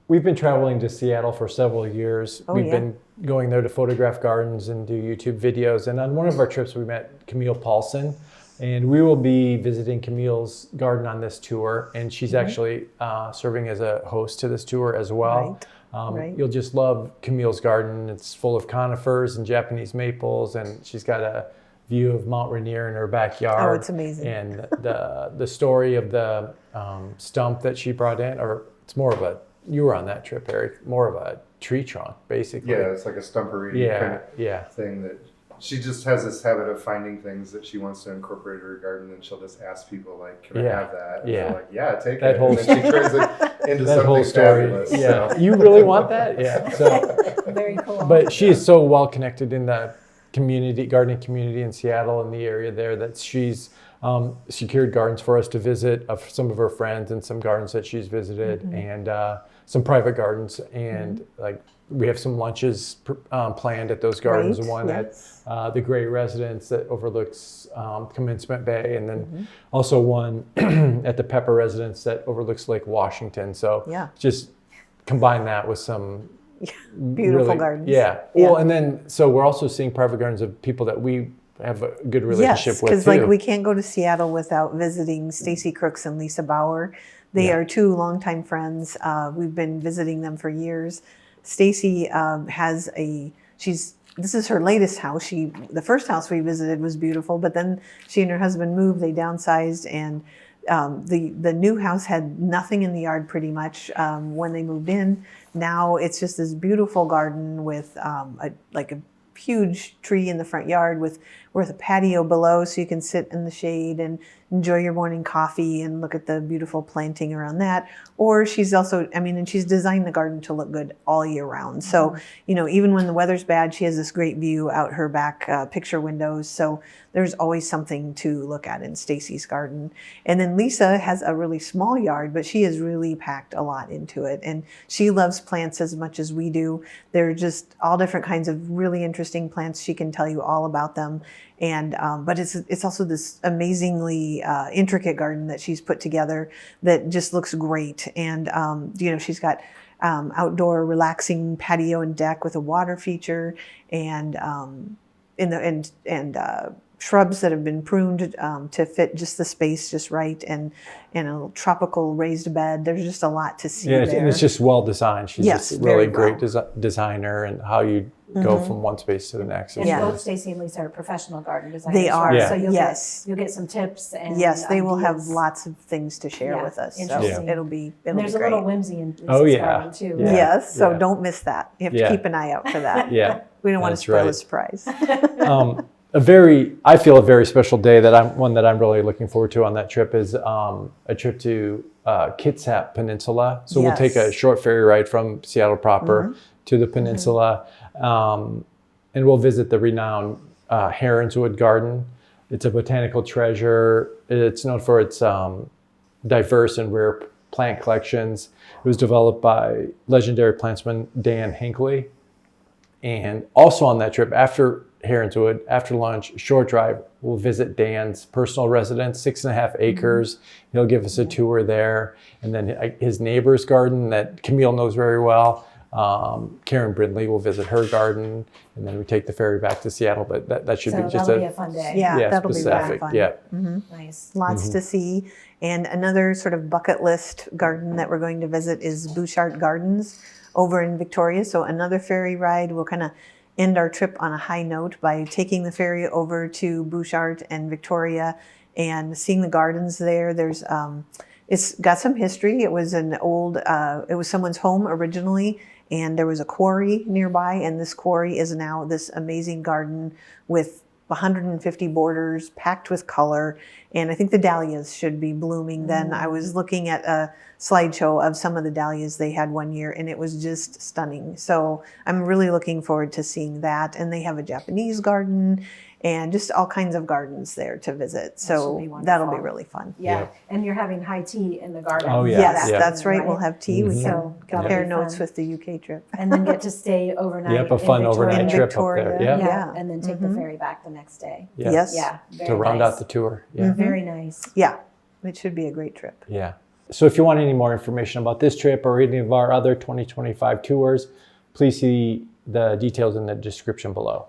we've been traveling to Seattle for several years. We've been going there to photograph gardens and do YouTube videos. And on one of our trips, we met Camille Paulsen. And we will be visiting Camille's garden on this tour. And she's actually serving as a host to this tour as well. Right. You'll just love Camille's garden. It's full of conifers and Japanese maples. And she's got a view of Mount Rainier in her backyard. Oh, it's amazing. And the story of the stump that she brought in, or it's more of a, you were on that trip, Eric, more of a tree trunk, basically. Yeah, it's like a stumpery kind of thing that she just has this habit of finding things that she wants to incorporate in her garden, and she'll just ask people, like, can I have that? And they're like, yeah, take that it. whole, and then she turns it into that something whole story. fabulous. Yeah. So. You really want that? Yeah. So, Very cool. but she is so well connected in the community, gardening community in Seattle and the area there, that she's secured gardens for us to visit of some of her friends and some gardens that she's visited, and some private gardens, and like we have some lunches planned at those gardens. One at the Gray Residence that overlooks Commencement Bay, and then also one at the Pepper Residence that overlooks Lake Washington. So just combine that with some beautiful gardens. Well, and then so we're also seeing private gardens of people that we have a good relationship with. Because like we can't go to Seattle without visiting Stacy Crooks and Lisa Bauer. They are two longtime friends. We've been visiting them for years. Stacy has this is her latest house. The first house we visited was beautiful, but then she and her husband moved. They downsized, and the new house had nothing in the yard pretty much when they moved in. Now it's just this beautiful garden with a huge tree in the front yard with a patio below, so you can sit in the shade and enjoy your morning coffee and look at the beautiful planting around that. Or she's also, and she's designed the garden to look good all year round. So, even when the weather's bad, she has this great view out her back picture windows. So there's always something to look at in Stacy's garden. And then Lisa has a really small yard, but she has really packed a lot into it. And she loves plants as much as we do. They're just all different kinds of really interesting plants. She can tell you all about them. And but it's also this amazingly intricate garden that she's put together that just looks great. And she's got outdoor relaxing patio and deck with a water feature, and shrubs that have been pruned to fit just the space just right, and a tropical raised bed. There's just a lot to see there. And it's just well designed. She's just a really great designer, and how you go from one space to the next. And both Stacy and Lisa are professional garden designers. They are. So you'll get some tips. And they will have lots of things to share with us. Interesting. So it'll be and there's great. a little whimsy in Lisa's garden too. Yeah. Yes, so don't miss that. You have to keep an eye out for that. We don't want to spoil a surprise. I feel a very special day that I'm really looking forward to on that trip is a trip to Kitsap Peninsula. So we'll take a short ferry ride from Seattle proper to the peninsula, and we'll visit the renowned Heronswood Garden. It's a botanical treasure. It's known for its diverse and rare plant collections. It was developed by legendary plantsman Dan Hinckley. And also on that trip, after Heronswood, after lunch, short drive, we'll visit Dan's personal residence, 6.5 acres. He'll give us a tour there. And then his neighbor's garden that Camille knows very well. Karen Brindley will visit her garden, and then we take the ferry back to Seattle. But that should be just that'll be a fun day. That'll specific. Be fun. Yeah. Nice. Lots to see. And another sort of bucket list garden that we're going to visit is Butchart Gardens over in Victoria. So another ferry ride. We'll kind of end our trip on a high note by taking the ferry over to Butchart and Victoria and seeing the gardens there. There's it's got some history. It was it was someone's home originally, and there was a quarry nearby, and this quarry is now this amazing garden with 150 borders packed with color. And I think the dahlias should be blooming then. I was looking at a slideshow of some of the dahlias they had one year, and it was just stunning. So I'm really looking forward to seeing that. And they have a Japanese garden and just all kinds of gardens there to visit. So that'll be really fun. Yeah. And you're having high tea in the garden. Oh, yeah. Yes, that's right. We'll have tea. We can that'll compare be notes fun. with the UK trip. And then get to stay overnight. A fun overnight In trip Victoria. up there. Yeah. And then take the ferry back the next day. Yes. Yeah. To round out the tour. Yeah. Very nice. Yeah. It should be a great trip. Yeah. So if you want any more information about this trip or any of our other 2025 tours, please see the details in the description below.